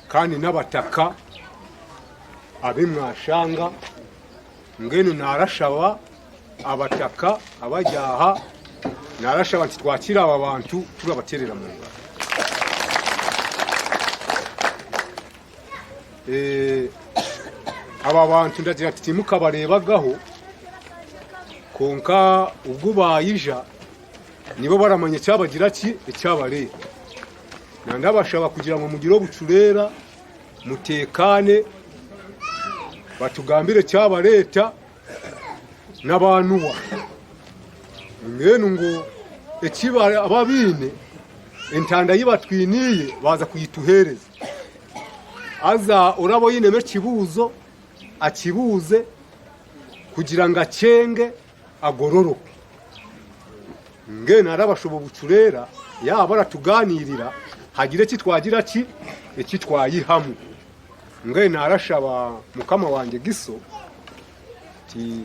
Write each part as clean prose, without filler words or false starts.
kandi n'abataka abimwashanga ngene narashaba abataka abajyaha narashaba twakira aba bantu tugabaterera mu ngaro. Aba bantu ndagira ati mukabarebagaho konka ubwo bayija nibo baramanye cyabagira ki icyabareba nandabashaba kugira ngo mugire obucurera mutekane batugambire cyabareta n'abantuwa ngene ngo ekibare ababine entanda yibatwiniye baza kuyituhereza aza urabo yineme kibuzo akibuze kugira ngo acenge agororoke ngene arabashobo bucurera yaba aratuganirira hagire kitwagira ki ekitwayihamu ngene arashaba mukama wanjye giso ti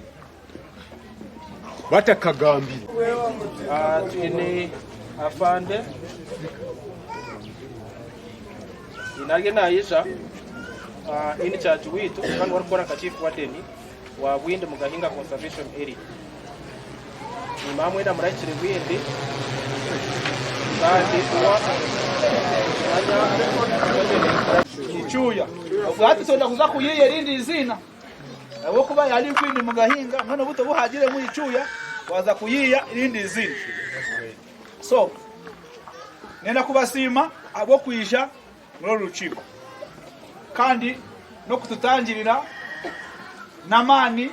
batakagambira tini afande inage nayisha ini charge witu kandi warukora kachifu wadeni wa Bwinde Mugahinga conservation area imamwe na murachire Bwinde kandi Echyuya ubwati sonda kuza kuyiye rindi izina abo kuba yali Bwinde Mugahinga none buto buhagire mu Echyuya waza kuyiya irindi izina. So nenda kubasima abo kwisha muri ruciko kandi no kututangirira namani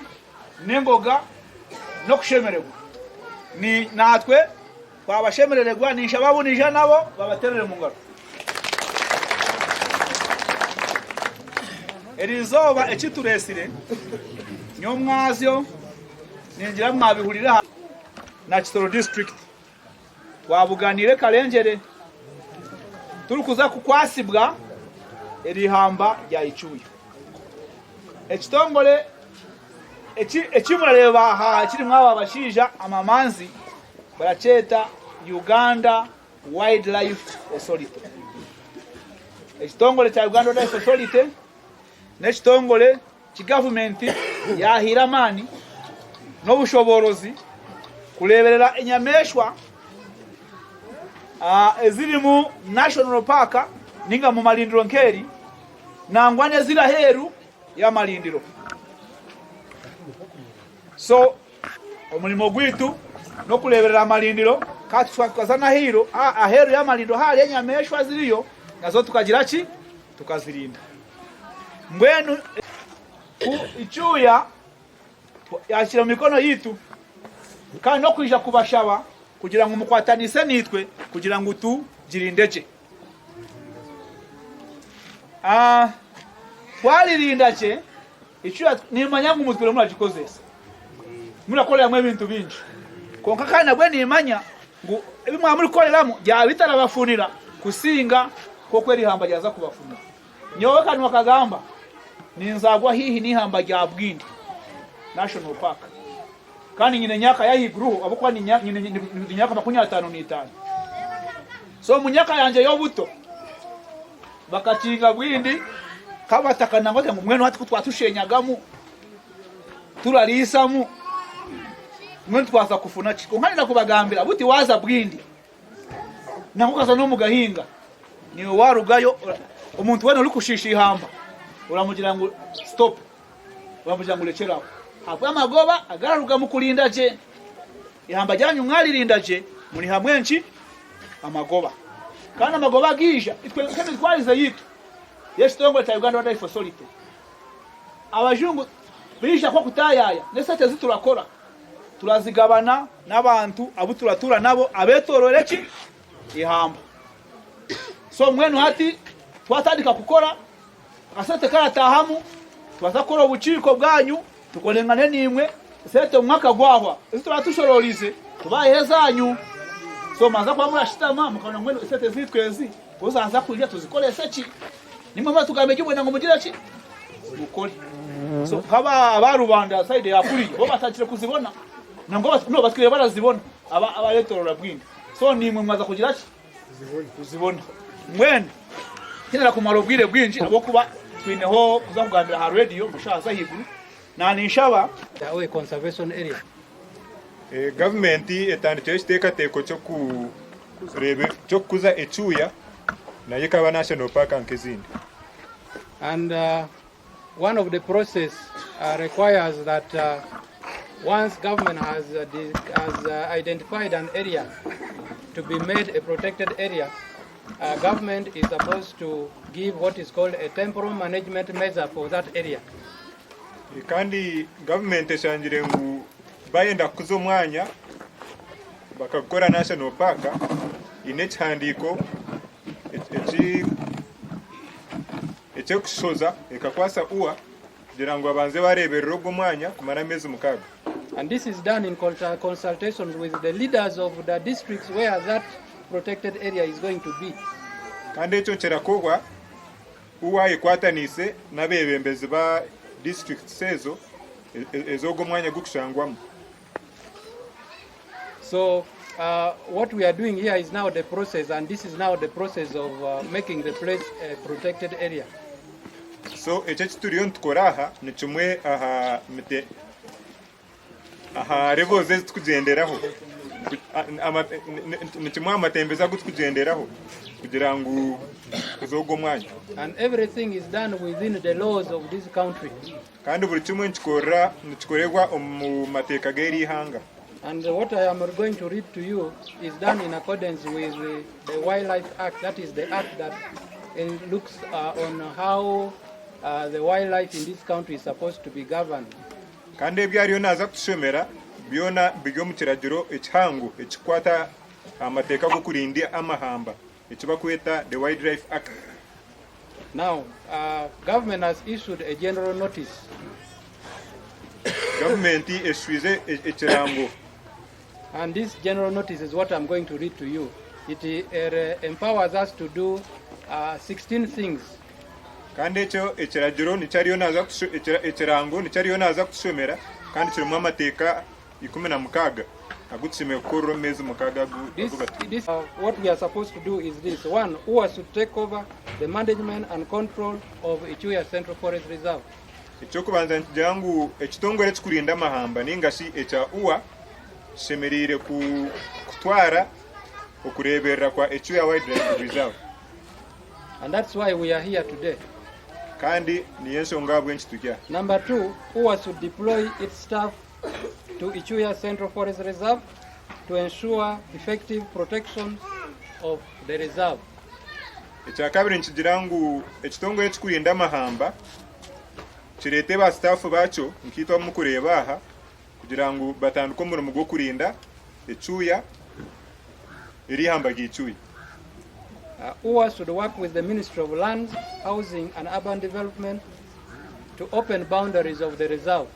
nengoga no kushemererwa ni natwe twabashemererwa nisha babunija nabo babaterere mu ngaro. Erizoba ekituresire nyomwazyo ningira mwabihurira na Kitoro district wabuganire Kalengere turukuza kukwasibwa erihamba rya Echyuya ekitongole ekimureba ha kiri mwaba bashija amamanzi baracheta Uganda Wildlife Authority. Ekitongole cha Uganda Wildlife Authority n'ekitongole ki government yahiramani n'obushoborozi kuleberera enyameshwa eziri mu national park ninga mu malindiro nkeri nangwane zira heru ya malindiro. So omulimo gwitu no kuleberera malindiro kati twakazana hiro aheru ya malindiro hali enyameshwa ziriyo nazo tukagira ki tukazirinda mbwenu ku Echyuya yashira mikono yitu kandi no kwija kubashaba kugira ngo mukwatanise nitwe kugira ngo tugirindeje twalirindaje Echyuya nimanya ngo umutwe muragikozesa murakorera mwe ibintu binji konka kandi nabwe nimanya ngo ebimwa muri koreramo bya bitarabafunira kusinga koko erihamba ryaza kubafunira nyowe kandi wakagamba ninzagwa hihi nihamba rya Bwinde National Park kandi nyine nyaka yahiguru abukwa nyine nyaka 55. So munyaka yanje yo buto bakacinga Bwinde kabatakana ngote ngo mwene hati twatushyenyagamu turarisamu mwe twaza kufuna kiko nkani nakubagambira buti waza Bwinde nakukaza no Mugahinga ni warugayo umuntu wene uri kushisha ihamba uramugira ngo stop uramugira ngo lekeraho hapo amagoba agararuga mukulinda je ihamba ryanyu mwalirindaje muri hamwenci amagoba kandi amagoba gisha itwe twalize yitu yestongo ta Uganda Wildlife Authority abajungu bisha ko kutayaya nesate ziturakora turazigabana n'abantu abo turatura nabo abetororeki ihamba. So mwenu hati twatandika kukora asate karatahamu twazakora ubuciko bwanyu tukolengane nimwe sete umwaka gwahwa turatushololize tubayezanyu. So maza kwa murashitama mukana mwenu sete zitwezi uzaza kujya tuzikolese ki nimwe batugamije ubona ngo mugira ki mukore. So kaba abarubanda side ya kuri bo batakire kuzibona nango no batwire barazibona abaretorora Bwinde. So nimwe mwaza kugira ki kuzibona mwene kinera kumara ubwire bwinji abo kuba twineho kuza kugambira ha radio mushaza higuru na nishaba yawe conservation area. Government etandikira kiteka teko cyo kurebe cyo kuza Echyuya na yekaba national park ankezindi. And one of the process requires that once government has identified an area to be made a protected area, government is supposed to give what is called a temporal management measure for that area. Kandi government eshanjire ngu bayenda kuzo mwanya bakakora national park ine chandiko ecyo kushoza ekakwasa uwa kugira ngo abanze bareberera ubwo mwanya kumara mezi mukaga. And this is done in consultations with the leaders of the districts where that protected area is going to be. Kandi ecyo kirakogwa uwa ekwatanise nabebembezi ba district sezo ezogo mwanya gukushangwamo. So what we are doing here is now the process, and this is now the process of making the place a protected area. So ecyo kituriyo ntukoraha ni kimwe aha revoze tukugenderaho ni kimwe amatembeza gutukugenderaho kugira ngo kuzogo mwanya. And everything is done within the laws of this country. Kandi buri kimwe nkikorerwa mu mateka g'eri hanga. And what I am going to read to you is done in accordance with the Wildlife Act. That is the act that looks on how the wildlife in this country is supposed to be governed. Kandi byariyo naza kushomera byona bigyo mu kiragiro ekihango ekikwata amateka go kurindia amahamba ekiba kweta the Wildlife Act. Now, government has issued a general notice. Government issues ekirango. And this general notice is what I'm going to read to you. It empowers us to do 16 things. Kandi ekyo ekiragiro nicyariyo naza ekirango nicyariyo naza kushomera kandi kirimo amateka 16 agutsime koro mezi mukaga this what we are supposed to do is this. One, who has to take over the management and control of Echyuya Central Forest Reserve. Ekyo kubanza njangu ekitongore kikurinda mahamba ningashi echa uwa shemerire kutwara okureberera kwa Echyuya Wildlife Reserve. And that's why we are here today. Kandi niyensonga bwenchi tujya. Number 2, who has to deploy its staff to Echyuya Central Forest Reserve to ensure effective protection of the reserve. Echa kabiri nkigirangu ekitongore kikurinda mahamba kirete ba staff bacho nkitwa mukureba aha kugira ngo batanduko mu gwo kurinda Echyuya iri hamba g'Echyuya. Who should work with the Ministry of Lands, Housing and Urban Development to open boundaries of the reserve.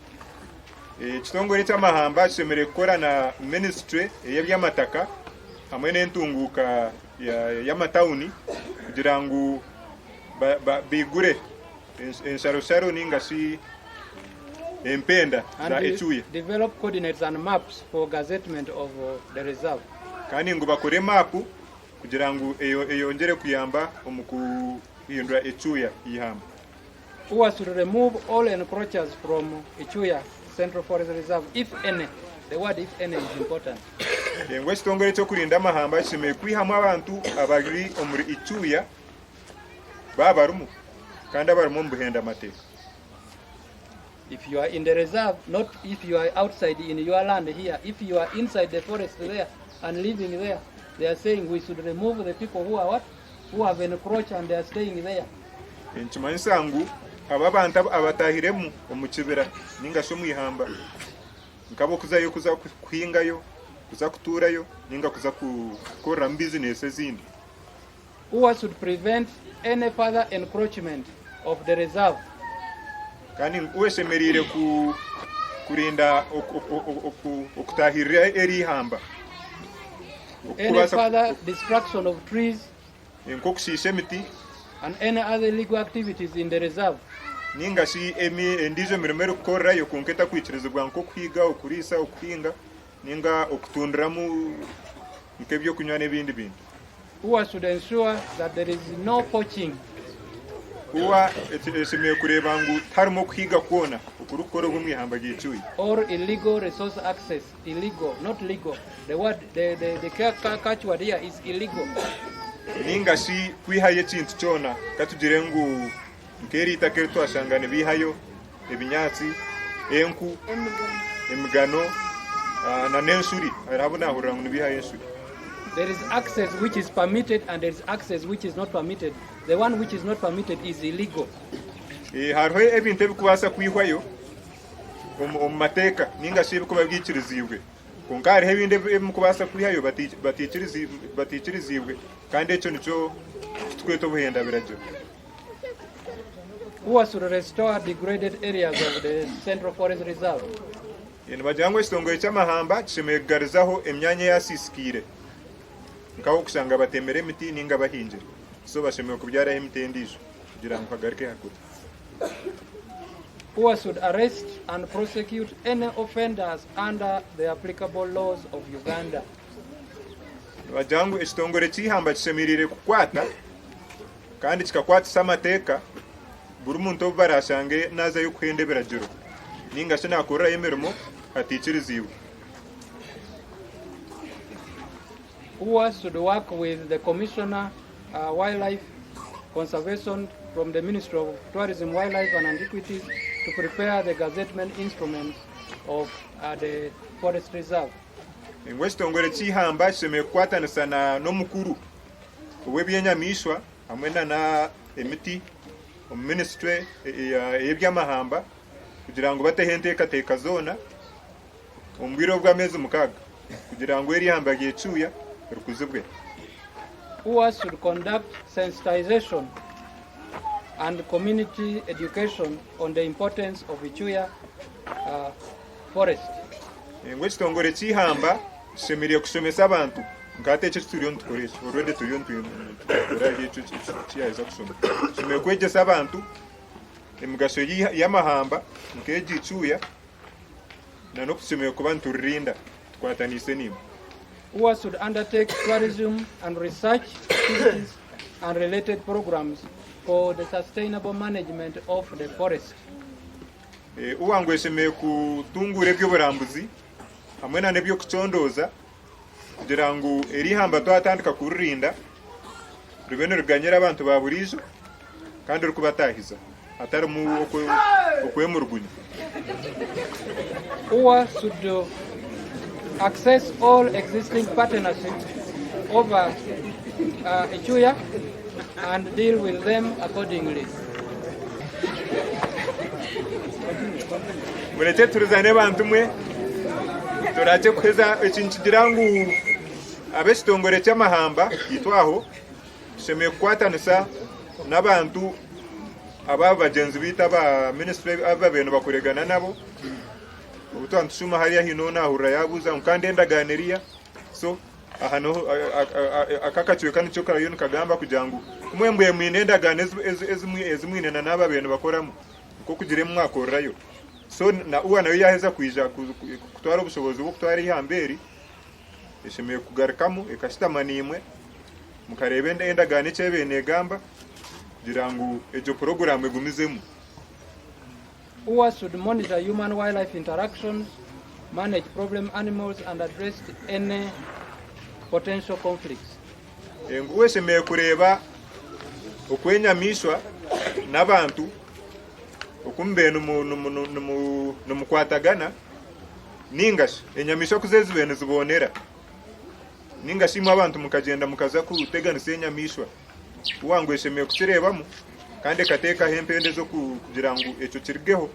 Ekitongore cy'amahamba kimere gukora na ministry y'ebyamataka hamwe n'entunguka y'amatawuni kugira ngo bigure ensharosharo ningashi empenda za Echyuya. Develop coordinates and maps for gazettement of the reserve. Kandi ngo bakore mapu kugira ngo eyongere kuyamba omukuhindura Echyuya ihamba. Who should remove all encroachers from Echyuya Central Forest Reserve, if any. The word if any is important. Engwe ekitongore cyo kurinda amahamba kimere kwihamu abantu abari omuri Echyuya babarumu kandi abarumu mbuhenda amateka. If you are in the reserve, not if you are outside in your land here, if you are inside the forest there and living there, they are saying we should remove the people who are what? Who have encroached and they are staying there. Nchimanyisangu aba bantu abatahiremu omukibira ningasho mwihamba nkabo kuzayo kuza kuhingayo kuza kuturayo ninga kuza gukora business ezindi. Who should prevent any further encroachment of the reserve. Kandi uweshemerire kurinda okutahirira eri hamba. Any further destruction of trees enkokushisha emiti and any other illegal activities in the reserve. Ningashi endijo miremero gukora yo kunketa kwikirizibwa nko kwiga okurisa okuhinga ninga okutundiramu nkebyo kunywa n'ebindi bintu. Who should ensure that there is no poaching kuba eshemeye kureba ngo harimo kwiga kuona ukurukoro bw'umwihamba gicuye or illegal resource access. Illegal, not legal. The word, the catch word here is illegal. ningashi kwihaye kintu cyona katugire ngo nkeri itakere twashangane bihayo ebinyatsi enku emigano na nenshuri arabona ahurira ngo bihaye enshuri. There is access which is permitted and there is access which is not permitted. The one which is not permitted is illegal. Hariho ebintu ebikubasa kwihwayo mu mateka ningashi ebikuba byikirizibwe konka hariho ebindi ebimukubasa kwihayo batikirizibwe kandi ekyo nicyo twete obuhenda biragiro. Who was to restore degraded areas of the Central Forest Reserve? Bagira ngo ekitongole ky'amahamba kishemeye kugarizaho emyanya yasisikire nkaho kushanga batemere emiti ninga bahinje so bashemeye kubyaraho emiti endijo kugira ngo hagarike hakuri. Who should arrest and prosecute any offenders under the applicable laws of Uganda? Bagira ngo ekitongole cy'ihamba kishemirire kukwata kandi kikakwatisa amateka buri muntu barashange naza yo kwende biragiro ninga shana akora emirimo atikirizibwe. Who should work with the Commissioner Wildlife Conservation from the Ministry of Tourism, Wildlife and Antiquities to prepare the gazettement instruments of the Forest Reserve. Ekitongole cy'ihamba kishemeye kukwatanisa n'omukuru w'ebyenyamishwa hamwe na emiti Ministry y'ebyamahamba kugira ngo batehenteeka zona ombwiro bw'amezi mukaga kugira ngo erihamba Echyuya rukuzibwe. Who should conduct sensitization and community education on the importance of Echyuya forest? Ekitongole cy'ihamba kishemeye kushomesa abantu ngate ekyo turiyo ntukoresha already turiyo ntukoresha ekyo kiyaza kusoma kishemeye kwegesa abantu emigasho y'amahamba nkeegi Echyuya na nokushemeye kuba nturirinda tukwatanise nimwe. Who should undertake tourism and research activities and related programs for the sustainable management of the forest? Uwangu eshemeye kutungura eby'oburambuzi hamwe na n'ebyokucondoza kugira ngo erihamba twatandika kuririnda rubene ruganyira abantu ba burijo kandi rukubatahiza atari mu okwemurgunya. Who should access all existing partnerships over Echyuya and deal with them accordingly? Mureke turizane bantu mwe turate kweza ekintu kigira ngo ab'ekitongole ky'amahamba yitwaho kishemeye kukwatanisa n'abantu aba bagenzi bita ba ministry aba beno bakuregana nabo ubutwa ntushuma hariya hino nahura yabuza kandi endaganiriya so ahano akakaciwe kandi cyo karayo kagamba kugira ngo kumwembuye mwine endagane ezimwine na naba beno bakoramo ko kugire mwakorrayo so na uwa nayo yaheza kwija kutwara ubushobozi bwo kutwara ihamberi eshemeye kugarukamo ekashitamanimwe mukarebe endagane cyebene gamba kugira ngo ejo program egumizemo. Who should monitor human wildlife interactions, manage problem animals and address any potential conflicts? Nguwe eshemeye kureba okwenyamishwa n'abantu okumbe numukwatagana ningashi enyamishwa kuzezi bene zibonera ningashi mu abantu mukagenda mukaza kuteganisa enyamishwa uwangu eshemeye kukirebamo kandi kateka hempende zo kugira ngo ekyo kirgeho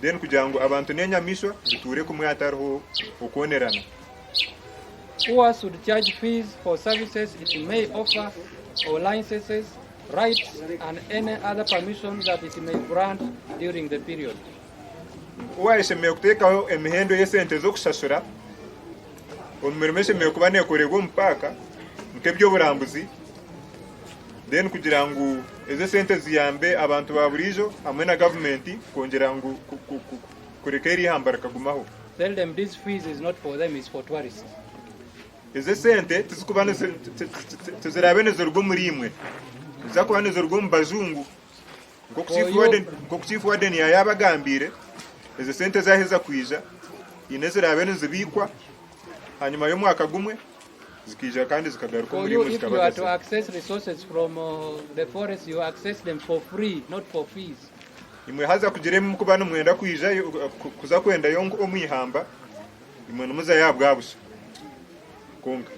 then kugira ngo abantu n'enyamishwa ziture kumwe atariho okonerana. Who should charge fees for services it may offer or licenses, rights and any other permissions that it may grant during the period? Uwa eshemeye kutekaho emihendo y'esente zo kushashura omumirimo eshemeye kuba nekorerwa omupaka nk'ebyoburambuzi then kugira ngo eze sente ziyambe abantu ba burijo hamwe na government kongera ngo kureka erihamba rikagumaho. Tell them this fees is not for them, it's for tourists. Eze sente tizikubana tizirabene zirgo muri imwe zakuba nizorwa mu bazungu nko chief warden yayabagambire izo sente zaheza kwija ine zirabe nizibikwa hanyuma y'umwaka gumwe zikija kandi zikagaruka muri if you are to access resources from the forest, you access them for free, not for fees. imwe haza kugiremo kuba n'umwenda kwija kuza kwenda yongo omwihamba imwe numuza yabwabusha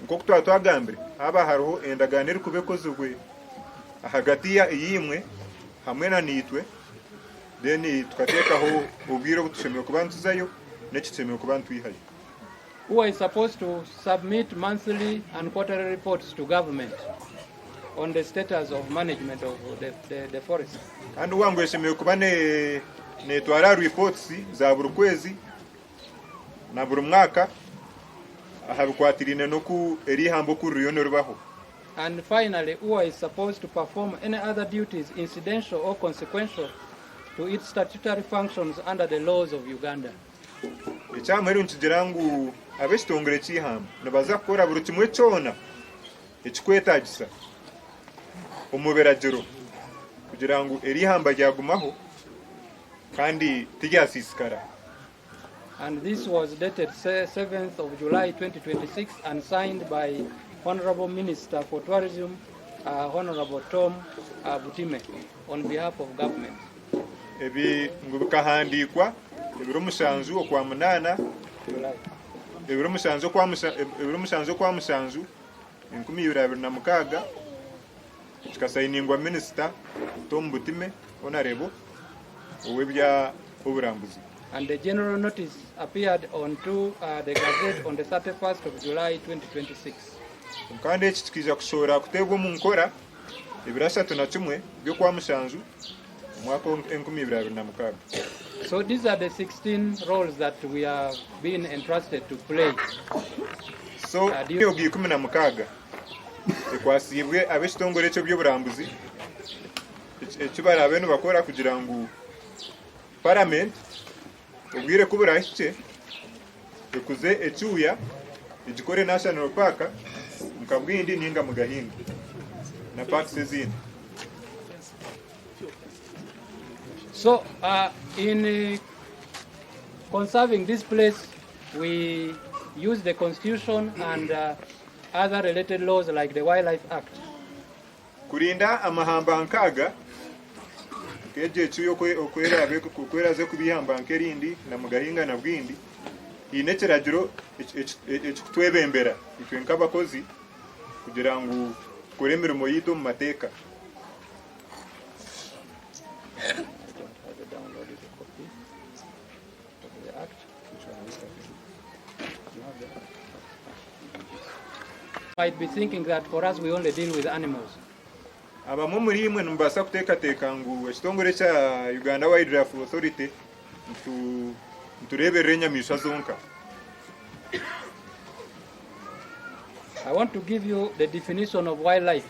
nko twagambire haba hariho endaganiro kubekozwe hagati ya yimwe hamwe na nitwe then tukatekaho ubwiro butushemeye kuba ntuzayo n'ekitemewe kuba ntwihaye. Who is supposed to submit monthly and quarterly reports to government on the status of management of the forest. And wangu yeshemeye kuba ne twara reports za buri kwezi na buri mwaka ahabikwatirine no ku erihambo ku ruyono rubaho. And finally, who is supposed to perform any other duties incidental or consequential to its statutory functions under the laws of Uganda. Ekyamweru nkigira ngu ab'ekitongole ky'ihamba nibaza kukora buri kimwe kyona ekikwetagisa omuberagiro kugira ngu erihamba ryagumaho kandi tiryasisikara. And this was dated 7th of July 2026 and signed by Honorable Minister for Tourism, Honorable Tom Butime, on behalf of government. Ebi ngu bikahandikwa ebiro mushanju okwa munana ebiro mushanju kwa mushanju 2026 kikasayiningwa Minister Tom Butime Honorable owebya oburambuzi. And the general notice appeared on the Gazette on the 31st of July 2026. Kandi ekikija kushora kutegwa mu nkora ebirashatu na kimwe byo kwa mushanju mwaka 2026. So these are the 16 roles that we are being entrusted to play. So iyo 16 ekwasibwe ab'ekitongole kyo by'oburambuzi ekibara abenu bakora kugira ngu Parliament ubwire kubura hike ekuze Echyuya igikore National Park mukabwindi ninga mugahinga na parks ezindi. So in conserving this place, we use the Constitution and other related laws like the Wildlife Act. Kurinda amahamba nkaga keje Echyuya okwera ze kubihamba nkerindi na mugahinga na bwindi inekiragiro ekitwebembera itwe nkabakozi kugira ngu kore emirimo yito mu mateka. Might be thinking that for us we only deal with animals. Abamu muri imwe numbasa kutekateka ngu ekitongole kya Uganda Wildlife Authority ntureberera enyamiswa zonka. I want to give you the definition of wildlife.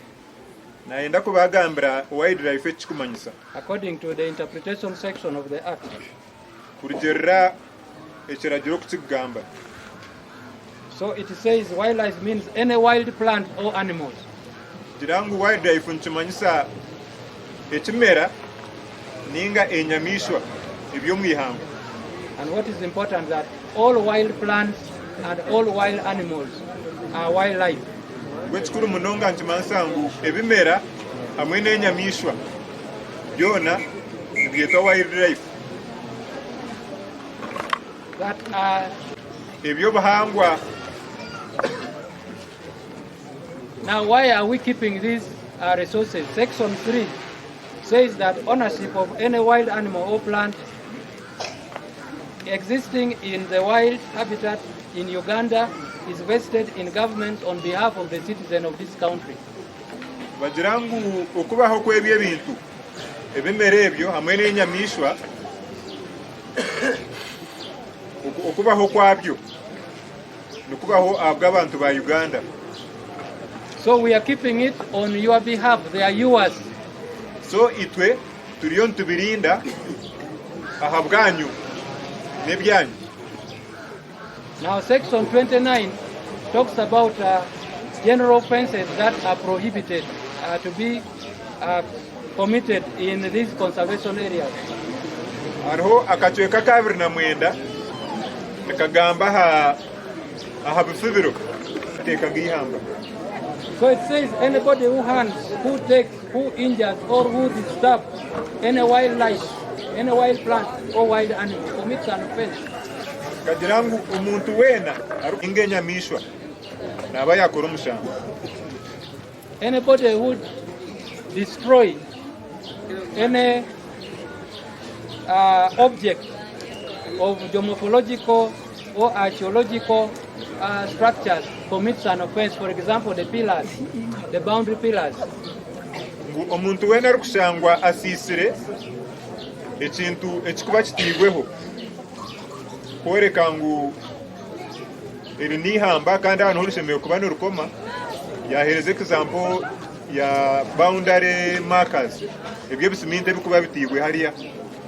Naenda kubagambira wildlife ekikumanyisa. According to the interpretation section of the Act. Kurigerera ekiragiro kukigamba. So it says wildlife means any wild plant or animals. Jirangu wildlife nkimanyisa ekimera ninga enyamishwa ebyo mwihamba. And what is important that all wild plants and all wild animals are wildlife. Gwekikuru munonga nkimanyisa ngu ebimera hamwe n'enyamishwa byona byetwa wildlife. That are ebyo buhangwa. Now, why are we keeping these resources? Section 3 says that ownership of any wild animal or plant existing in the wild habitat in Uganda is vested in government on behalf of the citizen of this country. Bagirangu okubaho kwebyo ebintu ebimera ebyo hamwe n'enyamishwa okubaho kwabyo nukubaho abw'abantu ba Uganda. So we are keeping it on your behalf. They are yours. So itwe turiyo ntubirinda ahabwanyu nebyanyu. Now section 29 talks about general offenses that are prohibited to be committed in these conservation areas. Hariho akacweka kabiri na mwenda nikagamba aha bifubiro tekaga ihamba. So it says anybody who hunts, who takes, who injures or who disturbs any wildlife, any wild plant or wild animal commits an offense. Kagirangu umuntu wena arukinga enyamishwa naba yakora omushamba. Anybody who destroys any object of geomorphological or archaeological structures commits an offense. For example, the pillars, the boundary pillars. Omuntu wena arukushangwa asisire ekintu ekikuba kitibweho kwereka ngu eri nihamba kandi ahantu horishemewe kuba n'orukoma yahereza example ya boundary markers ebyo bisiminte bikuba bitibwe hariya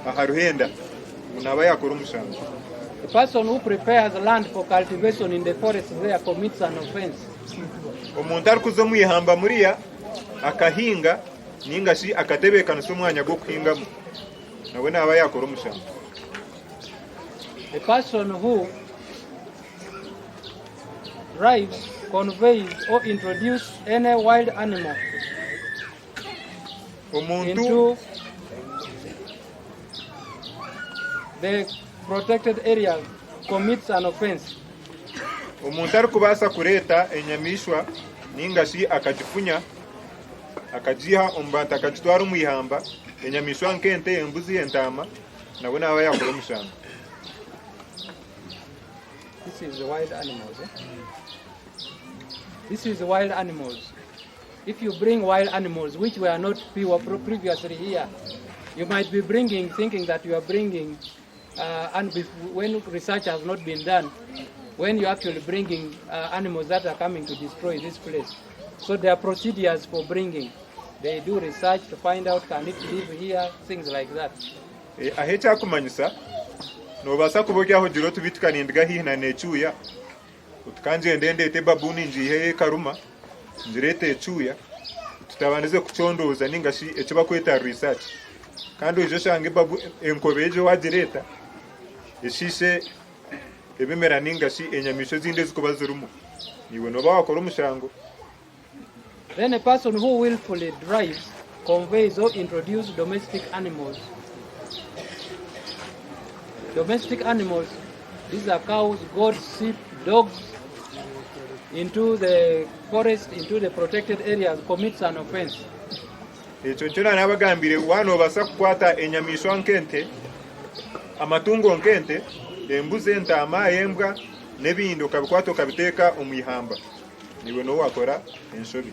aha ruhenda naba yakora omushamba. The person who prepares land for cultivation in the forest there commits an offense. Omuntu arikuza omwihamba muriya akahinga ningashi akatebekanisa omwanya gw'okuhingamu nawe naba yakora omushamba. The person who drives, conveys or introduces any wild animal into the protected area commits an offense. Omuntu arikubasa kureta enyamishwa ningashi akagifunya akajiha ombanta akagitwara omwihamba enyamishwa nkente embuzi entama nawe naba yakora omushamba. This is the wild animals. This is the wild animals. If you bring wild animals which were not previously here, you might be thinking that you are bringing, and when research has not been done, when you're actually bringing animals that are coming to destroy this place. So there are procedures for bringing. They do research to find out, can it live here, things like that. Ahecha kumanyisa nobasa kubogyaho jiro tubitkanindga hi na Echyuya utkanje ndende babuni njihe karuma njirete Echyuya tutabanize kuchondoza ningashi ekiba kweta research kandi ejo shange babu enkobejo wajireta eshishe ebimera ningashi enyamisho zinde zikuba zirumu niwe noba wakora omushango. Then a person who willfully drives, conveys or introduces domestic animals. Domestic animals, these are cows, goats, sheep, dogs, into the forest, into the protected areas, commits an offense. Ekyo kyona nabagambire wano basa kukwata enyamishwa nkente amatungo nkente embuzi entama embwa nebindi okabikwata okabiteeka omwihamba niwe no wakora enshobi.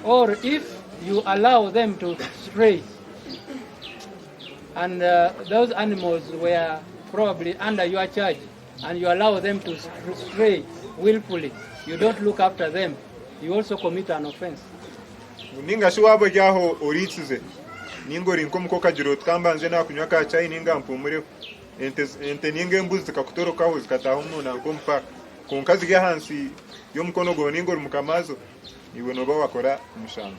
Or if you allow them to stray and those animals were probably under your charge and you allow them to stray willfully, you don't look after them, you also commit an offense. Ninga shuwabo jaho oritsize ningo rinko mkoka jiro kamba nze na kunywa ka chai ninga mpumure ente ninge mbuzi zikakutoroka ho zikataho nuna nkompa konkazi ga hansi yo mkono go ningo mukamazo niwe no bakora mushamba.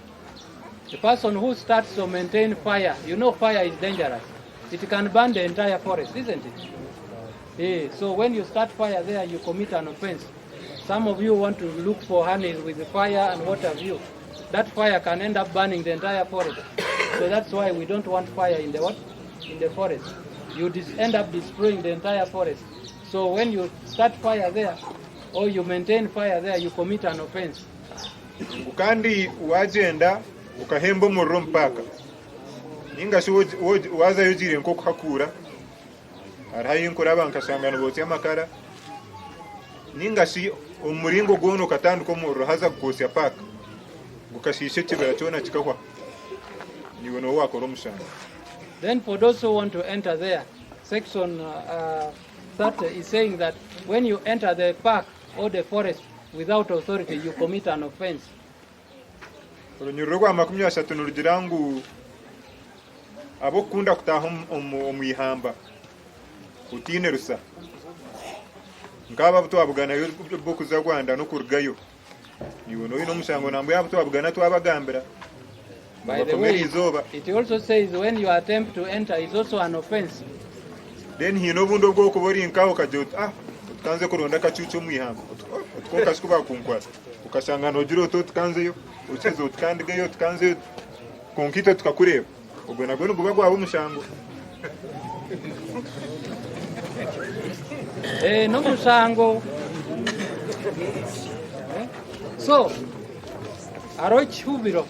The person who starts to maintain fire, you know fire is dangerous. It can burn the entire forest, isn't it? So when you start fire there, you commit an offense. Some of you want to look for honeys with the fire and what have you. That fire can end up burning the entire forest. So that's why we don't want fire in the what? In the forest. You end up destroying the entire forest. So when you start fire there, or you maintain fire there, you commit an offense. Ukandi wajenda ukahemba umuriro mpaka ninga shi waza yujire nko kuhakura arayinkora bankashangana botse amakara ninga shi umuringo gono katanduko umuriro haza kukosya paka gukashishe kibera cyona kikahwa niwe no wakora omushanga. Then for those who want to enter there, section 30 is saying that when you enter the park or the forest without authority, you commit an offense. Runyurwa 30 nurugirangu abo kunda kutaha omwihamba utine rusa ngaba butwabugana yo bokuza Rwanda no kurugayo niwe no ino mushango nambo yabo twabugana twabagambira By the way, it also says when you attempt to enter is also an offense. Then he no bundo bwo kubori inkaho kajot tukanze kuronda kacucu mwihamba utwo kashikuba kunkwasa ukashanga no giro to tukanze yo ukizo tukandege yo tukanze konkito tukakureba ubwo nabwo nubuga gwabo mushango no mushango. So aroch hubiro.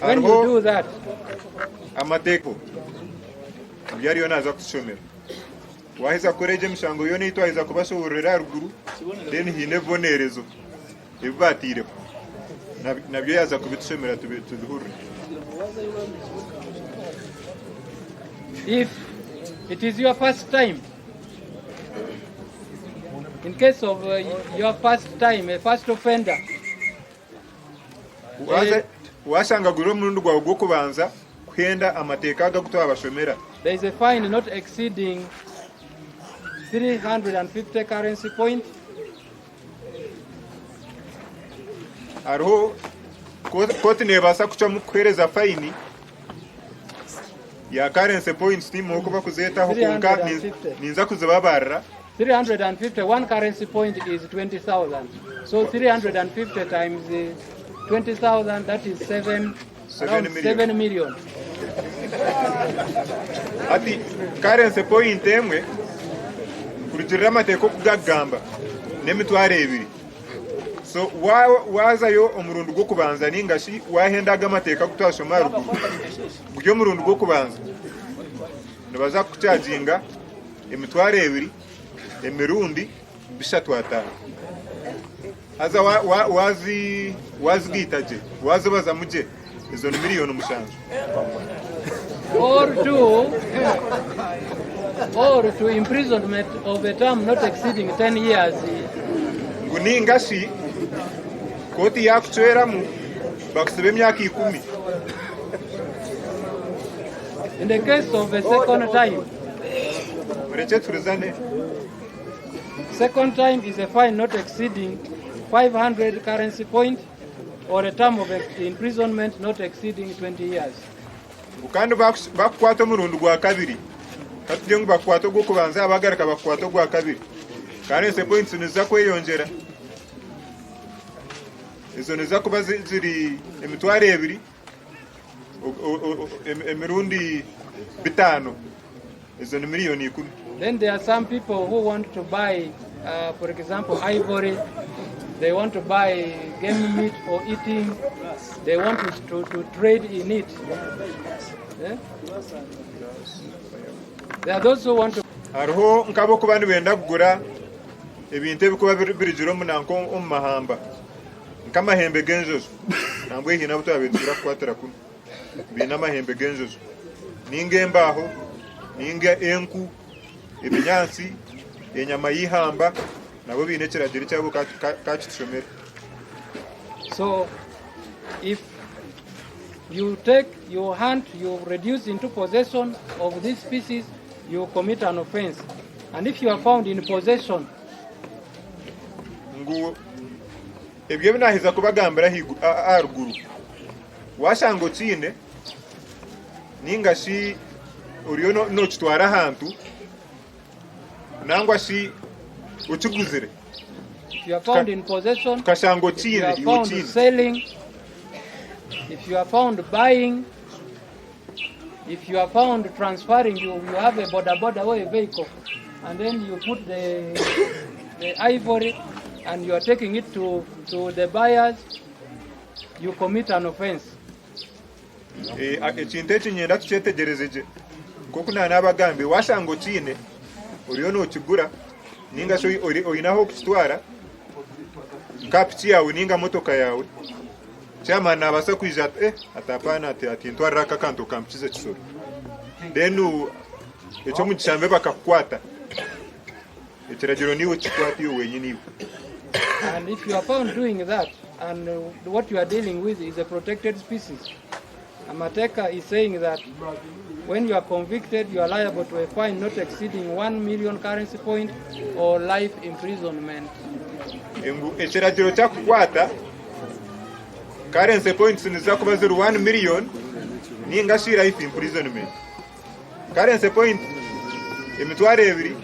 When you do that, amateko byari yo naza kushomera waheza koreje mshango yo nitwa heza kubashorera ruguru then hine bonerezo ibatire nabyo yaza kubitushomera tubihurire. If it is your first time, in case of your first time, a first offender, washanga guro mundu gwa ugo kubanza kwenda amateka agakutwa abashomera, there is a fine not exceeding 350 currency point. Arho koti nebasa kuca mukwereza fine ya currency points ni muko bakuzeta ho kunka ninza kuzibabarra 350. One currency point is 20,000. So 350 times 20,000, that is 7 million. Ati currency point emwe kurujira amateko kugagamba nemitware ebiri. So waza yo omurundo gwo kubanza ningashi wahendaga amateka kutwashoma ruguru byo murundo gwo kubanza nibaza kucharginga emitware ebiri emirundi bishatu atanu aza wazigitaje wazibaza muje izo ni miliyoni mushanju or to imprisonment of a term not exceeding 10 years. Guningashi koti yakuchweramu bakusibe emyaka 10. In the case of a second time, second time is a fine not exceeding 500 currency point or a term of imprisonment not exceeding 20 years. Ukandi bakwata murundo gwa kabiri katujye bakwato gwo kubanza abagaraka bakwato gwa kabiri currency points niza kweyongera izo niza kuba ziri emitware ebiri emirundi bitano izo ni miliyoni 10. Then there are some people who want to buy for example ivory, they want to buy game meat for eating, they want to trade in it. Yeah? There are those who want to Arho nkabo kubandi benda kugura ebintu ebikuba birijiro munanko omahamba nkama hembe genjozo nambwe hina buto abedura kwatira kuno bina mahembe genjozo ningembaho ninga enku ebinyansi enyama yihamba nabo binekera giri cyabo kachishomera. So if you take your hand, you reduce into possession of this species, you commit an offense. And if you are found in possession, ngu ebyo binahiza kubagambira aruguru washango chine ningashi uriyo no kitwara hantu nangwa shi uchuguzire. If you are found in possession, kashango if you chine are found selling, if you are found buying, if you are found transferring, you have a border or a vehicle, and then you put the ivory and you are taking it to the buyers, you commit an offense. Ekinte kinyenda tuchetegerezeje kokuna nabagambe washango chine uriyo no kigura ninga so oyinaho kutwara kapiti yawe ninga motoka yawe chama nabasa kwiza atapana ati ntwara kakanto kampize kisoro denu echo muchambe bakakwata ekiragiro niwe kikwati wenyini. And if you are found doing that and what you are dealing with is a protected species, Amateka is saying that when you are convicted, you are liable to a fine not exceeding 1 million currency point or life imprisonment. Ekiragiro kyakukwata currency points niza kuba 1 million ninga shi life imprisonment. Currency point emitware ebiri,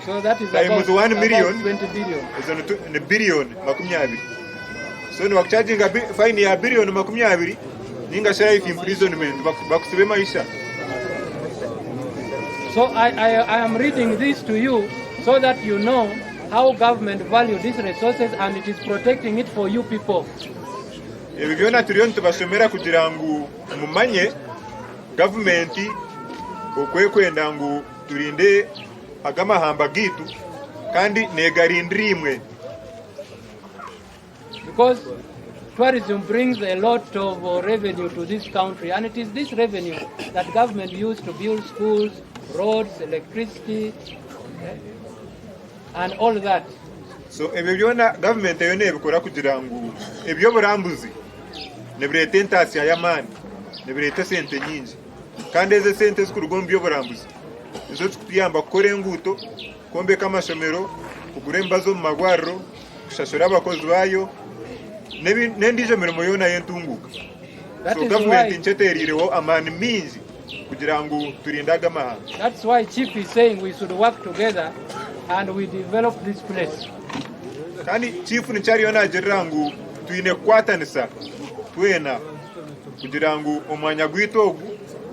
So that is about 1 million, 20 billion. is a billion makumi abiri. So ni wakcharging a fine ya billion makumi abiri ninga shi life imprisonment bakusibe maisha. So I am reading this to you so that you know how government value these resources and it is protecting it for you people. Ebibyona turiyo ntubashomera kugira ngo mumanye government okwekwenda ngo turinde agamahamba gitu kandi negarindrimwe. Because tourism brings a lot of revenue to this country, and it is this revenue that government used to build schools, roads, electricity, and all that. So ebibyona government yo nebikora kugira ngo ebyo burambuzi nebirete ntasi y'amani nebirete sente nyingi kandi eze sente zikurugo byo burambuzi izo tukuyamba kukora nguto kombeka amashomero kugura embazo mu magwariro kushashura abakozi bayo n'endije mirimo yona yentunguka. So government incheterireho amani mingi kugira ngo turindaga amahanga. That's why Chief is saying we should work together and we develop this place. Kandi chief ni chari yona agerera ngo tuine kwatanisa twena kugira ngo omwanya gwito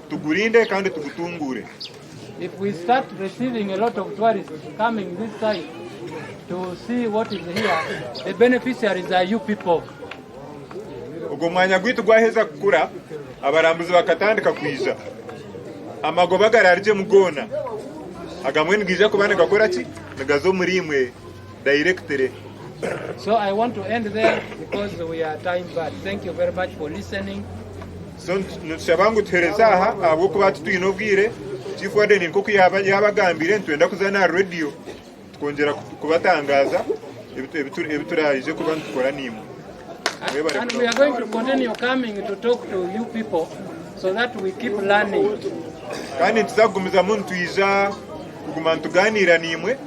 tugurinde kandi tugutungure. If we start receiving a lot of tourists coming this side to see what is here, the beneficiaries are you people. Ugo mwanya gwito gwaheza kukura abarambuzi bakatandika kwija amagoba gararije mugona agamwe ngije kubane gakora ki ngazo muri imwe directly. So I want to end there because we are time bad. Thank you very much for listening. So nshabangu tuherezaha abo kuba tutuyinobwire chief warden nko kuyabagambire ntwenda kuzana radio tukongera kubatangaza ebiturayije kuba ntukora nimwe. And we are going to continue coming to talk to you people so that we keep learning. Kandi tuzagumiza muntu ija kuguma tuganira nimwe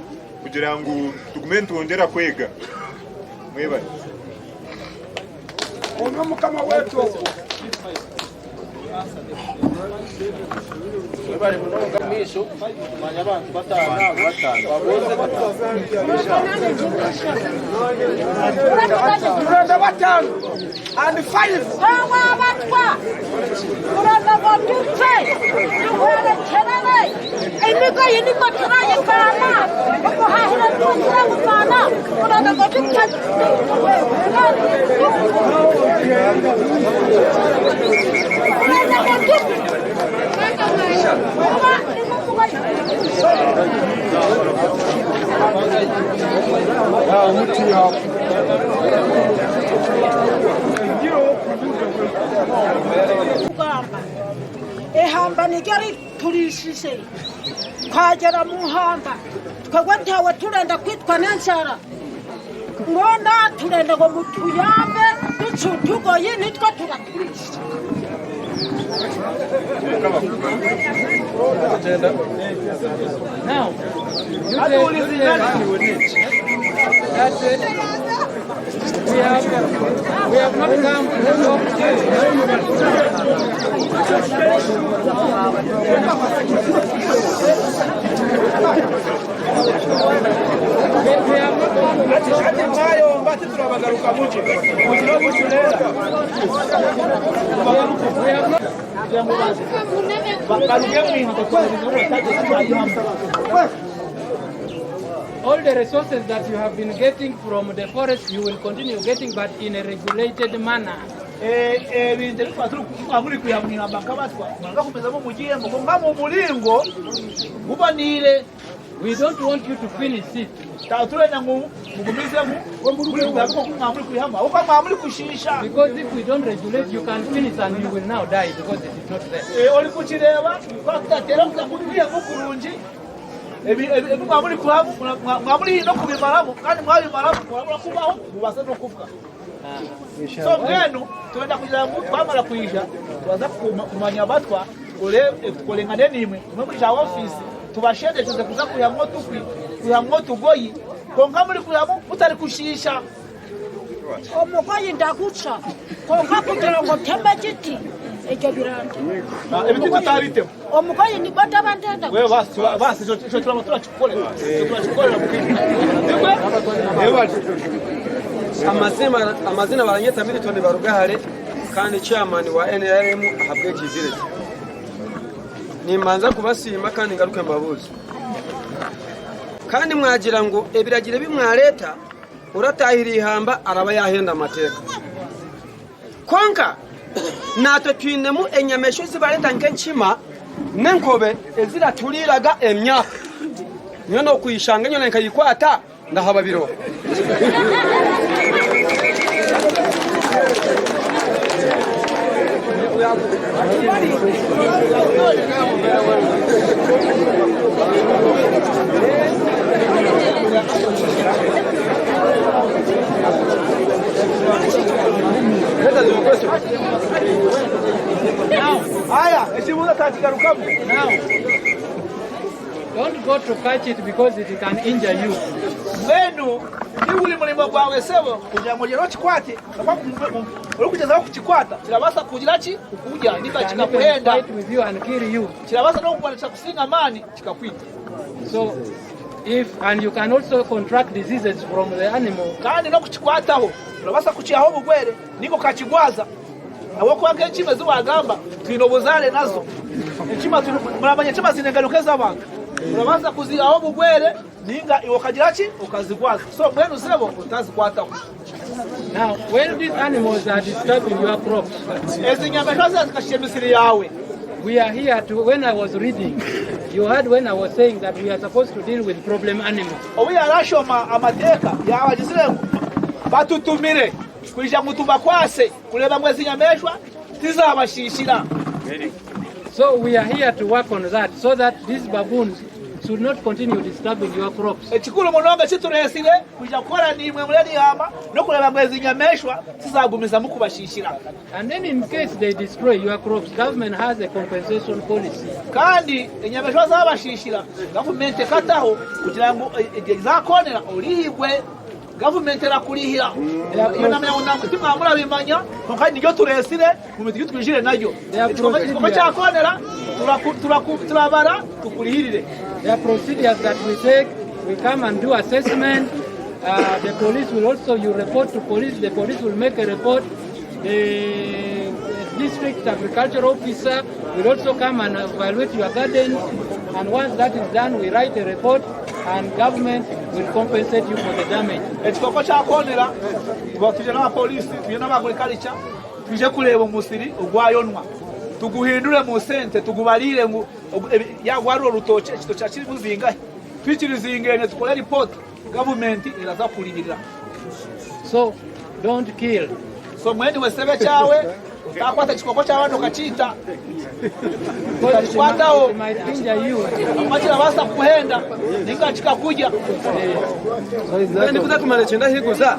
kugira ngo tugume tuongera kwega. Mwebale. Ono mukama wetu. Mwebale munoga misho manya abantu batana. Turenda batano and 5. Sawa batwa. Turenda batutse. Wale kenene. Imigo yiniko turaye kana. Bako hahira turaye kana. Turenda batutse. Ehamba nigeri turishise kwagera mu hamba twagwa ntawe turenda kwitwa n'ensara ngona turenda ngo mutuyambe ducutugoye nitwa turaturisha. Now, we have not come to all the resources that you have been getting from the forest, you will continue getting, but in a regulated manner. We don't want you to finish it. Because if we don't regulate, you can finish and you will now die because it is not there. So mwenu tuenda kuja kwamara kuisha tuanza kumanya batwa kulengane nimwe mwemuja office tubashende tuze kuza kuya motu goyi konga muri kuyamu mutari kushisha Omugoyi ndaguca konka kugira ngo tembe giti icyo biranga ibiti tutabitemo umugoyi ni bata bandenda wewe basi cyo turachikorera amazina baranyeta Milton Barugahare kandi chairman wa NRM ahabwe kizirezi nimanza kubasima kandi ngaruke mbabuzi kandi mwagira ngo ebiragire bimwareta uratahiri ihamba araba yahenda amateka konka nato twinemu enyamesho zibareta nkenkima nenkobe ezira tuliraga emyaka niyo no kuyishanga nyone nkayikwata ndahaba biro Now, don't go to catch it because it can injure you. Wenu ni uli mulimo gwawe sebo kugira ngo rero kikwate uri kugeza ku kikwata kirabasa kugira ki ukuja niba kikakuhenda with you and kill you. kirabasa no kukwata kusinga amani kikakwita. So and you can also contract diseases from the animal. Kandi no kukikwataho urabasa kuciyaho bugwere niko kakigwaza abo kwa kenshi mazi wagamba twinobozale nazo ekima murabanye chama zinengalukeza abantu urabasa kuziyaho bugwere ninga iwokagira ki ukazigwaza so mwenu sebo utazikwataho. Now when these animals are disturbing your crops, we are here to, when I was reading, you heard when I was saying that we are supposed to deal with problem animals. We are rashoma amateka ya wajizire batutumire kuja mutumba kwase kuleba mwezi nyameshwa tizabashishira. So we are here to work on that so that these baboons should not continue disturbing your crops. Ekikulu munonga kituresire kuja kukora nimwe muledi hama no kuleba mwezi nyameshwa tizagumiza mukubashishira. And then in case they destroy your crops, government has a compensation policy. Kandi enyameshwa zabashishira government kataho kugira ngo zakonera olihigwe government era kulihira yonamya unamwe timamura bimanya kandi niyo turesire mu miti twijire nayo ko cyakonera turabara tukulihirire. There are procedures that we take. We come and do assessment. The police will also, you report to police, the police will make a report. The district agricultural officer will also come and evaluate your gardens. And once that is done, we write a report and government will compensate you for the damage. Ekikoko kyakonera tubakije na police tuyina agriculture tuje kuleba umusiri ogwayonwa tuguhindure mu sente tugubalire mu ya gwaro rutoche kitocha kiri muzinga twikirizinge tukole report government iraza kulirira. So don't kill. So mweni wesebe chawe utakwata kikoko cy'abantu kacita kwatao might injure you. Amachira basa kuhenda ninga chikakuja kandi kuzakumana cyenda higuza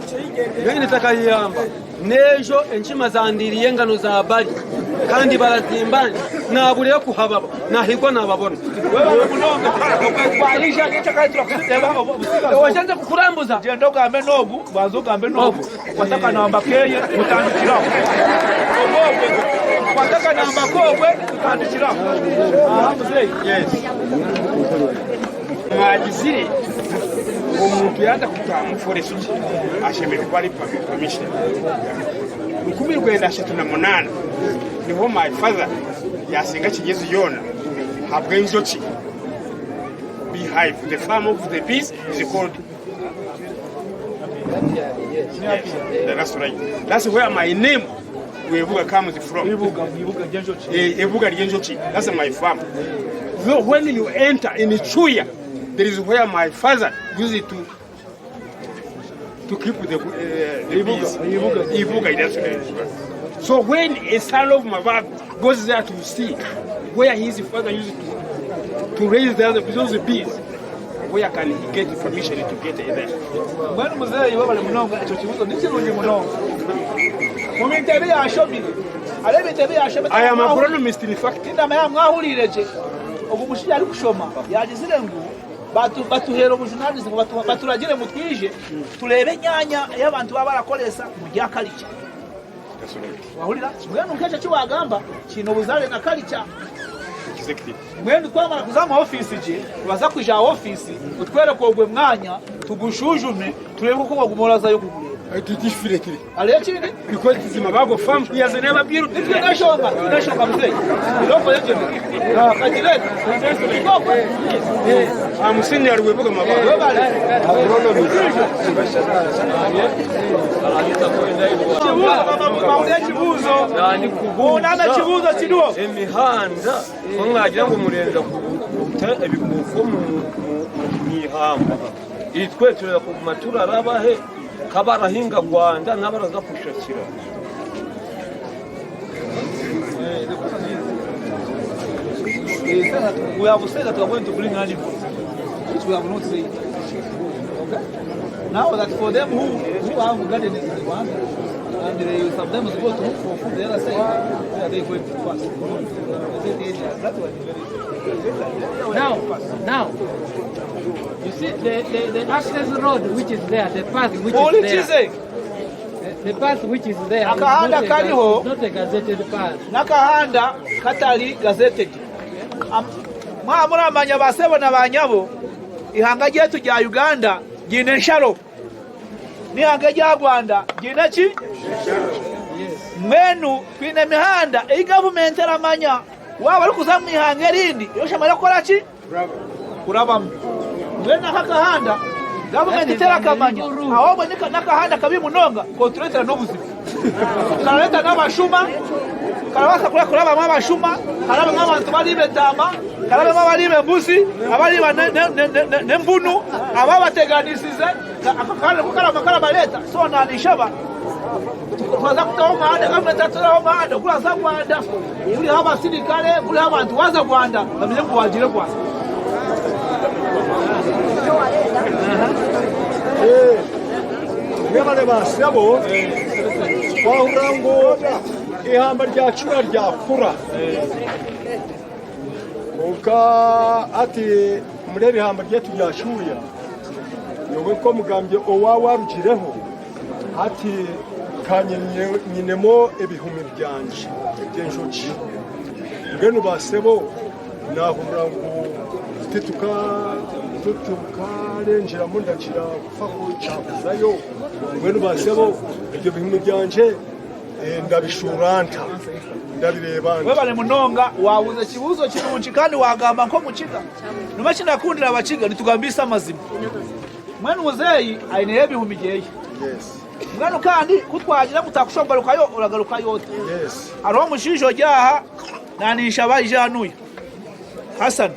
ngene nitakayamba nejo enchima zandiriye ngano za bali kandi barazimbanye nabure kuhaba nahigwa nababona wewe munonga kwalisha nitakaye turakuseba washanje kukurambuza gendo gambe nobu bazo gambe nobu wataka namba keye utandikira wataka namba kogwe utandikira yes mwagizire umuntu yanda kutamuforesha ashemeye kwali permission 1938 niho my father yasinga kigezi yona habwe inzoki beehive the farm of the bees is called that's right. That's where my name Webuga comes from. Ebuga Genjochi. That's my farm. So when you enter in Echyuya, there is where my father used it to keep the bees. Ebuga, that's right. So when a son of my father goes there to see where his father used to raise those bees, where can he get permission to get there? When muzee yobale munonga echo kibuzo nikirungi munonga mu mitebi yashomire ale mitebi yashomire I am agronomist in fact. Inama ya mwahurireje obumushiya ari kushoma yagizire ngo batuhera ubujunanizi ngo baturagire mutwije turebe nyanya y'abantu baba barakolesa mu rya kalicha wahulira mwenu nk'ekyo kiwagamba kino buzale na kalicha mwenu twamala kuzama ofisi gye tubaza kuja ofisi utwereka ogwe mwanya tugushujume turebe ko bagumolazayo kugulira tutifire kiri alekindi because tizima bago farm kuyaze neba biru tunashonga mzee iloko yeje kajile amusini aliwebuka mabago kibuzo kubona kibuzo kiduo emihanda mwagira ngo murenza kubuta ebikuko mu mihamba itwe turera ku matura arabahe kabarahinga Rwanda n'abaraza kushakira we have said that we are going to bring animals which we have not said. Okay? Now that for them who have garden in Rwanda and they sometimes go to look for food the other side, where are they going to pass? Now, you see the access road which is there, the path which is there. The path which is there is not a gazetted path. Nakahanda katali gazetted. Muramanya basebo na banyabo ihanga ryetu rya Uganda gine nsharo n'ihanga rya Rwanda gine ki mwenu twine mihanda iyi government eramanya waba ari kuza mu ihanga rindi yoshamara gukora ki kurabamo mwenu nakahanda government itera kamanya ahubwo nakahanda kabi munonga konturetera n'obuzima karaleta n'abashuma karabasa kuraba mwabashuma karaba nk'abantu bari betama karaba bari bembuzi abari nembunu ababateganisize akakale kukaraba karaba leta so nanishaba tukaza kutaho mahanda kama taturaho mahanda kula za Rwanda kuli haba sirikale kuli abantu waza Rwanda bamenye kuwagire kwa mwebale basebo wahurango ihamba rya cura rya kura uka ati murebe ihamba ryetu rya Echyuya yowe ko mugambye owawarugireho ati kanyenye nyinemo ebihumi byanje byenjoki ngeno basebo nahurango tutukarenjera mu ndakira gufako cyakuzayo ngeno basebo ibyo bihumi byanje ndabishuranta ndabirebana webale munonga wabuze kibuzo kirungi kandi wagamba nko mukiga numa kinakundira abakiga nitugambisa amazima mwenu muzeyi aine ebihumi geye yes mwenu kandi kutwagira kutakushongarukayo uragaruka yote yes aro mushijo ryaha nanisha bayijanuye Hassan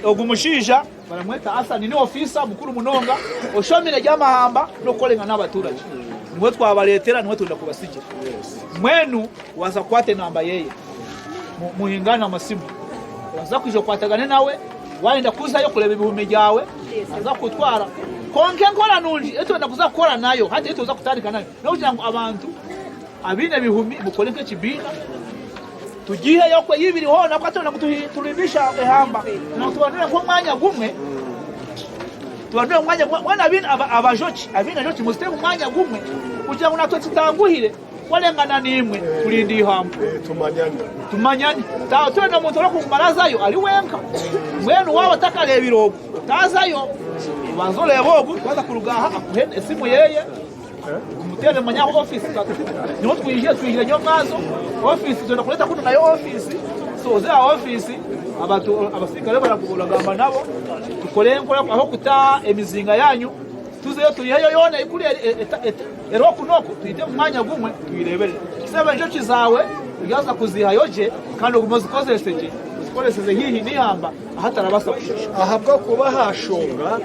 ogumushisha baramweta Hassan ni ofisa mukuru munonga oshomire ry'amahamba no kolenga n'abaturage niwe twabaletera niwe tunda kubasigira mwenu waza kwate namba yeye muhingana amasimu waza kwijo kwatagane nawe waenda kuzayo kureba ibihumi byawe aza kutwara konke nkora nunji eto ndakuza kukora nayo hati eto uza kutandika nayo no kugira ngo abantu abine bihumi mukoleke kibina tugihe yokwe yibiri hona kwatona kutulibisha ehamba na tuwanira kwa mwanya gumwe tuwanira mwanya wana abina jochi mustemu mwanya gumwe kugira ngo natwe tutanguhire walengana nimwe tulindi ihamba tumanyani twenda umuntu ro kumarazayo ali wenka mwenu waba takareba irogo tazayo banzoleba ogu kwaza kurugaha akuhene esimu yeye umutene manya office niho twinjira nyo mazo office tunda kuleta kuno nayo office so za office abasikale baragamba nabo tukolenkora aho kuta emizinga yanyu tuzeyo tuyiheyo yone ikuri eroku noko tuyite mwanya gumwe tuyirebere kisaba njo kizawe ugaza kuzihayoje kandi ugumoze kozeseje uzikoleseze hihi nihamba ahatarabasa kushisha ahabwa kuba hashonga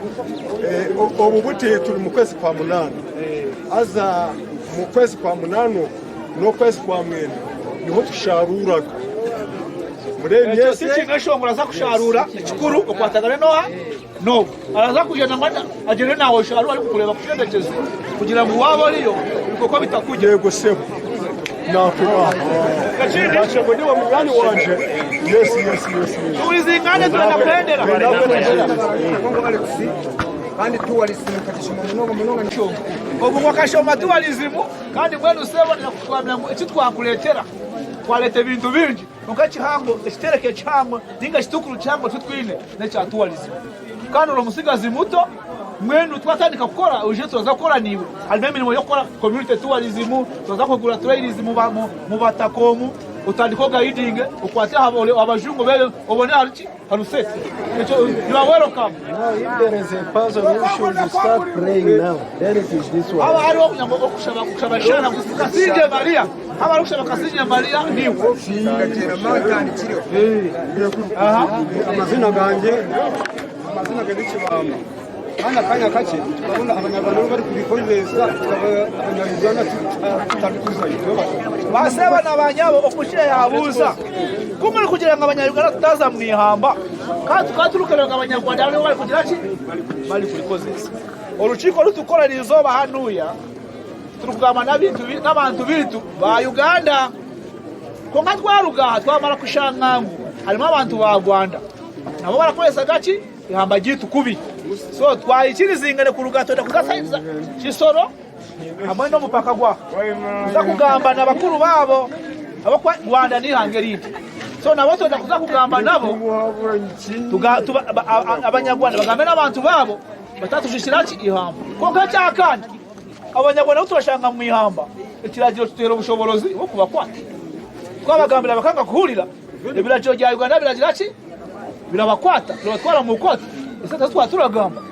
obu buti turi mu kwezi kwa munana aza mu kwezi kwa munano no kwezi kwa mwene niho tusharuraga murebe yese kingashongora za kusharura ikikuru okwatagane noha no araza kujana ngana agere nawo sharura ari kureba kushedekeze kugira ngo wabo ariyo uko bitakuje yego sebo nakuba kachinde ngo niwe mugani wanje yes tulizingane tunakwendera kandi tourism katishima munonga nisho obu mwakashoma tourism kandi mwenu sebo nakukwamira ngo iki twakuletera twalete ibintu bingi mukachi hango ekitereke cyangwa ninga kitukuru cyangwa tutwine n'ecya tourism kandi uro musigazi muto mwenu twatandika gukora uje tuza gukora niwe harimo imirimo yo gukora community tourism tuza kugura tourism mu batakomu utandiko guiding ukwate abajungu bele ubone hariki harusete you are welcome. If there is a person who should start praying now, then it is this one. Aba ari okushaba shana kusinje Maria aba ari okushaba kasinje Maria niwe singatera magani kiriho amazina ganje kibamba kana kanya kake tukabona abanyarwanda bari kubikoreza abanyarwanda tutabikuza baseba nabanyabo okushira yabuza kumuri kugira ngo abanyarwanda tutaza mwihamba kandi tukaturukerera ngo abanyarwanda bari bari kugira ki bari kubikozeza uruciko rutukorera izoba hanuya turukugama n'abantu bitu ba Uganda ko nka twarugaha twamara kushangangu harimo abantu ba Rwanda nabo barakoresa gaki ihamba gitu kubi so twayikirizingane ku rugato ndakudasaiza kisoro hamwe no mupaka gwa kugamba n'abakuru babo abo kwa Rwanda nihangerinde so nabo ndakuza kugamba nabo abanyarwanda bagambe n'abantu babo batatushishiraki ihamba ko ngacha kandi abanyarwanda turashanga mu ihamba ikiragiro tutera ubushoborozi bwo kubakwata kwabagambira bakanga kuhurira ibirajo bya Uganda biragiraki birabakwata batwara mu kwata isata twaturagamba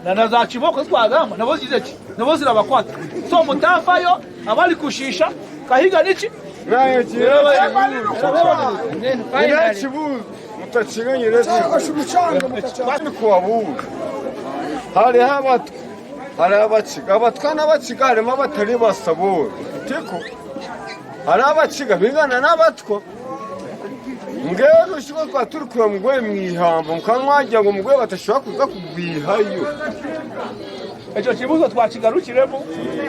na za kiboko twagamba nabo zizeki nabo zirabakwata so mutafayo abali kushisha kahiga niki hari abakiga abatwana bakiga harimo abatari basabura teko hari abakiga bingana n'abatwa ngewe rushiko kwa turikuye mugwe mwihamba mukanwagira ngo mugwe batashobora kuza kugwihayo ejo kibuzo twakigarukiremo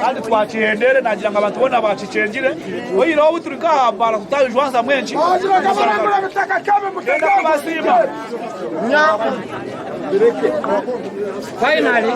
kandi twakihendere nagira ngo abantu bona bacicengire oyiro uturika hambara tutabijwanza mwenshi Finally